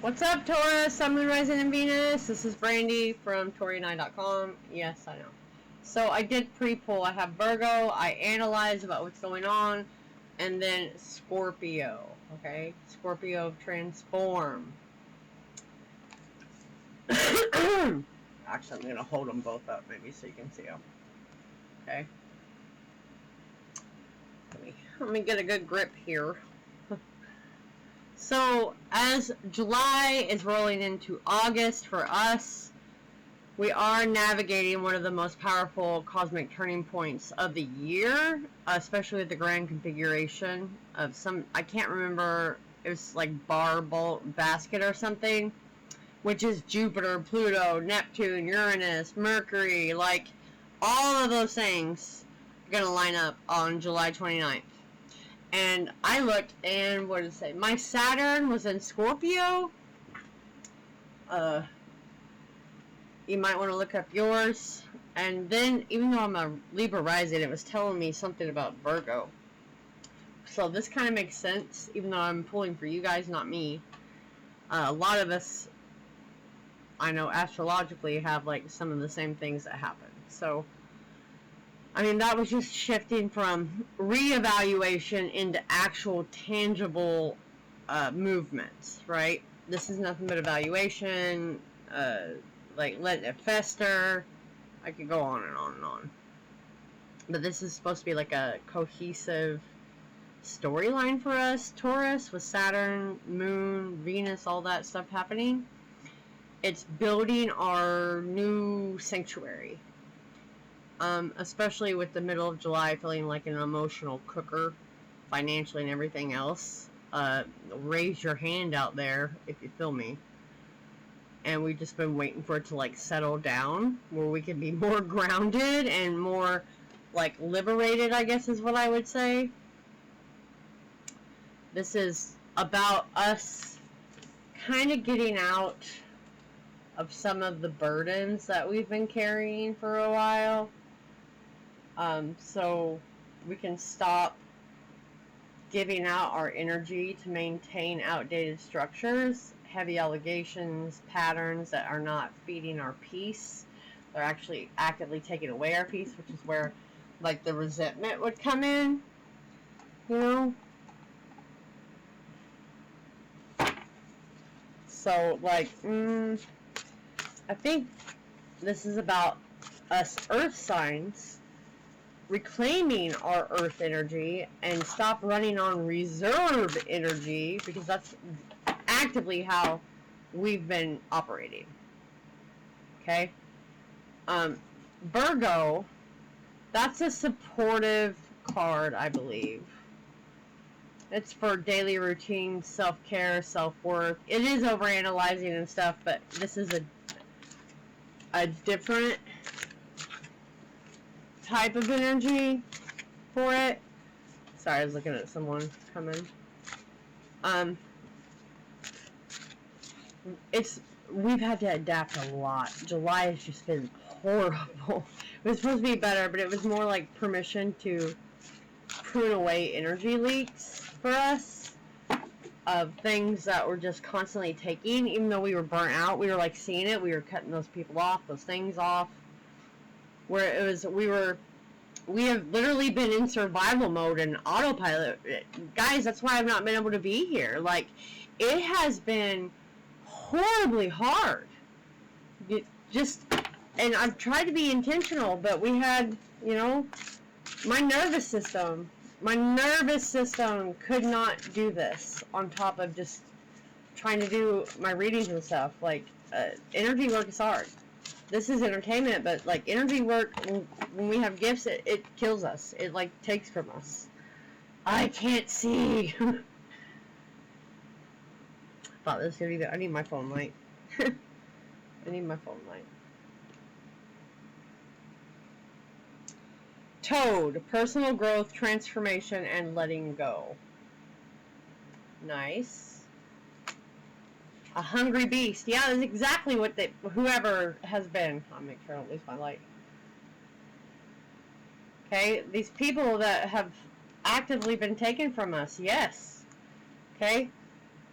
What's up, Taurus? Sun, Moon, Rising, and Venus. This is Brandy from Taurean.com. Yes, I know. So I did pre-pull. I have Virgo. I analyze about what's going on. And then Scorpio. Okay? Scorpio transform. Actually, I'm going to hold them both up maybe so you can see them. Okay? Let me get a good grip here. So, as July is rolling into August for us, we are navigating one of the most powerful cosmic turning points of the year, especially with the grand configuration of some, I can't remember, it was like bar, bolt, basket or something, which is Jupiter, Pluto, Neptune, Uranus, Mercury, like all of those things are going to line up on July 29th. And I looked, and what did it say? My Saturn was in Scorpio. You might want to look up yours. And then, even though I'm a Libra rising, it was telling me something about Virgo. So this kind of makes sense, even though I'm pulling for you guys, not me. A lot of us, I know, astrologically have like some of the same things that happen. So, I mean, that was just shifting from reevaluation into actual tangible movements, right? This is nothing but evaluation, like letting it fester. I could go on and on and on. But this is supposed to be like a cohesive storyline for us, Taurus, with Saturn, Moon, Venus, all that stuff happening. It's building our new sanctuary. Especially with the middle of July feeling like an emotional cooker, financially and everything else. Raise your hand out there if you feel me. And we've just been waiting for it to like settle down, where we can be more grounded and more like liberated, I guess is what I would say. This is about us kind of getting out of some of the burdens that we've been carrying for a while. So we can stop giving out our energy to maintain outdated structures, heavy allegations, patterns that are not feeding our peace. They're actually actively taking away our peace, which is where like the resentment would come in, you know? So like, I think this is about us earth signs reclaiming our earth energy and stop running on reserve energy, because that's actively how we've been operating. Okay? Virgo, that's a supportive card, I believe. It's for daily routine, self-care, self-worth. It is overanalyzing and stuff, but this is a different type of energy for it. Sorry, I was looking at someone come in. We've had to adapt a lot. July has just been horrible. It was supposed to be better, but it was more like permission to prune away energy leaks for us of things that were just constantly taking. Even though we were burnt out, we were like seeing it. We were cutting those people off, those things off. Where it was, we have literally been in survival mode and autopilot. Guys, that's why I've not been able to be here. Like, it has been horribly hard. And I've tried to be intentional, but we had, you know, my nervous system could not do this on top of just trying to do my readings and stuff. Like, energy work is hard. This is entertainment, but like energy work, when we have gifts, it kills us. It like takes from us. I can't see. Thought this was gonna be there. I need my phone light. I need my phone light. Toad, personal growth, transformation, and letting go. Nice. A hungry beast. Yeah, that's exactly what whoever has been. I'll make sure I don't lose my light. Okay, these people that have actively been taken from us. Yes. Okay.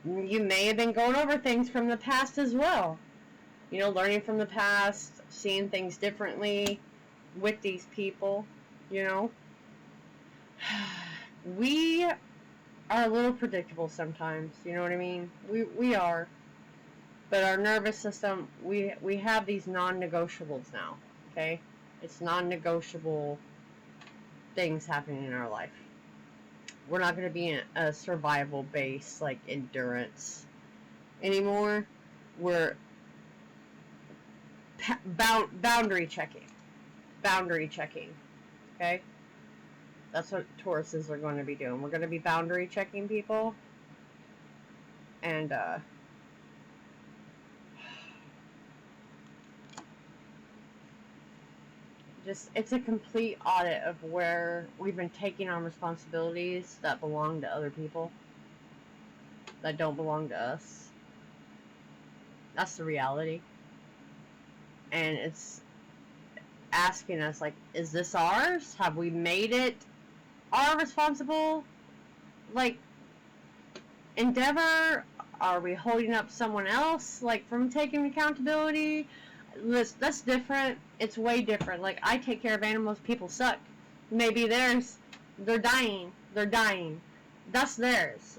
You may have been going over things from the past as well. You know, learning from the past, seeing things differently with these people, you know. We are a little predictable sometimes, you know what I mean? We are. But our nervous system, we have these non-negotiables now, okay? It's non-negotiable things happening in our life. We're not going to be in a survival base, like endurance anymore. We're boundary checking. Boundary checking, okay? That's what Tauruses are going to be doing. We're going to be boundary checking people. And, just, it's a complete audit of where we've been taking on responsibilities that belong to other people, that don't belong to us. That's the reality. And it's asking us, like, is this ours? Have we made it our responsible, like, endeavor? Are we holding up someone else, like, from taking accountability? That's different. It's way different. Like, I take care of animals. People suck. Maybe theirs, they're dying. That's theirs.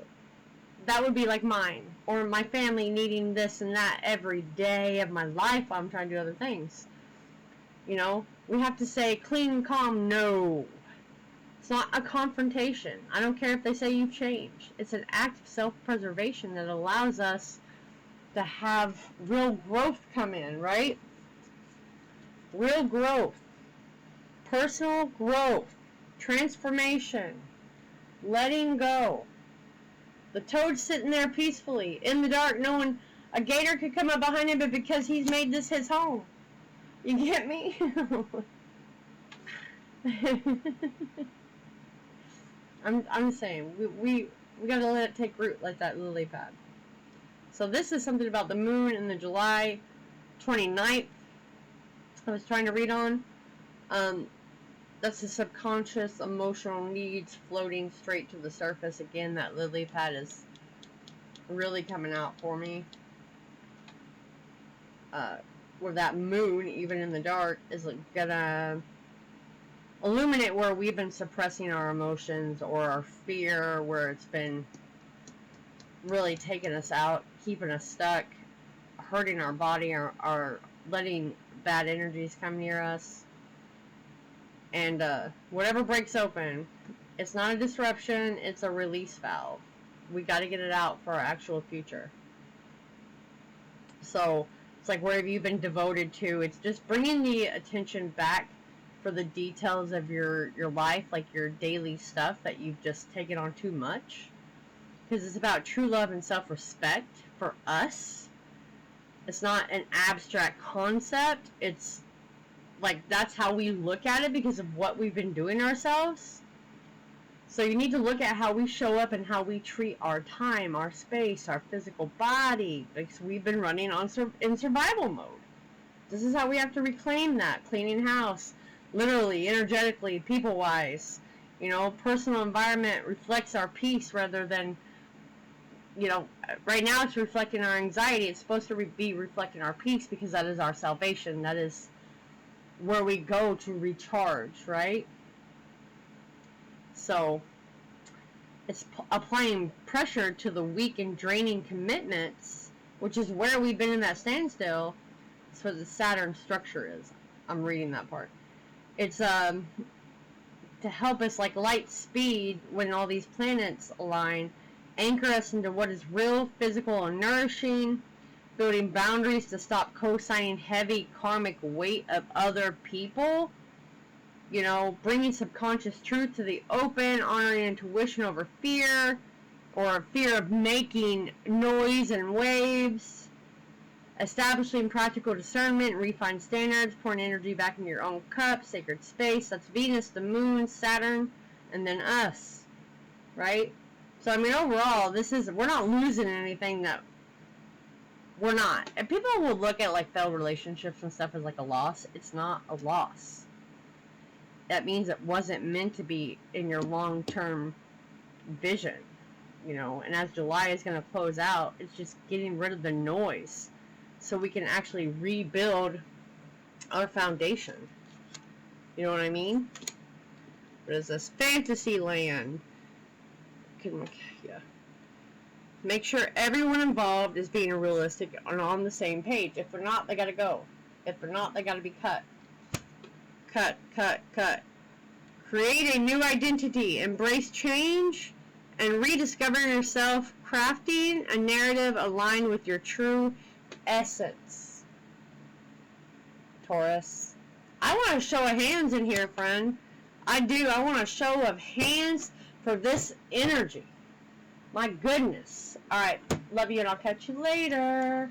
That would be like mine, or my family needing this and that every day of my life while I'm trying to do other things. You know, we have to say clean and calm. No, it's not a confrontation. I don't care if they say you've changed. It's an act of self-preservation that allows us to have real growth come in, right? Real growth, personal growth, transformation, letting go. The toad's sitting there peacefully in the dark, knowing a gator could come up behind him, but because he's made this his home. You get me? I'm saying we gotta let it take root like that lily pad. So this is something about the moon in the July 29th. I was trying to read on. That's the subconscious emotional needs floating straight to the surface. Again, that lily pad is really coming out for me. Where that moon, even in the dark, is like gonna illuminate where we've been suppressing our emotions or our fear, where it's been really taking us out, keeping us stuck, hurting our body, or letting bad energies come near us. And whatever breaks open, it's not a disruption, it's a release valve. We got to get it out for our actual future. So it's like, where have you been devoted to? It's just bringing the attention back for the details of your life, like your daily stuff that you've just taken on too much. Because it's about true love and self-respect for us. It's not an abstract concept. It's like, that's how we look at it because of what we've been doing ourselves. So you need to look at how we show up and how we treat our time, our space, our physical body. Because we've been running in survival mode. This is how we have to reclaim that. Cleaning house, literally, energetically, people-wise. You know, personal environment reflects our peace rather than, you know, right now it's reflecting our anxiety. It's supposed to be reflecting our peace because that is our salvation. That is where we go to recharge, right? So it's applying pressure to the weak and draining commitments, which is where we've been in that standstill. That's what the Saturn structure is. I'm reading that part. It's to help us, like light speed, when all these planets align, anchor us into what is real, physical, and nourishing, building boundaries to stop co-signing heavy karmic weight of other people. You know, bringing subconscious truth to the open, honoring intuition over fear, or fear of making noise and waves. Establishing practical discernment, refined standards, pouring energy back into your own cup, sacred space. That's Venus, the moon, Saturn, and then us, right? So, I mean, overall, we're not losing anything that we're not. And people will look at, like, failed relationships and stuff as, like, a loss. It's not a loss. That means it wasn't meant to be in your long-term vision. you know, and as July is going to close out, it's just getting rid of the noise so we can actually rebuild our foundation. You know what I mean? What is this? Fantasy land. Yeah. Make sure everyone involved is being realistic and on the same page. If they're not, they gotta go. If they're not, they gotta be cut. Cut, cut, cut. Create a new identity. Embrace change and rediscover yourself, crafting a narrative aligned with your true essence. Taurus. I want a show of hands in here, friend. I do. I want a show of hands for this energy. My goodness. Alright. Love you, and I'll catch you later.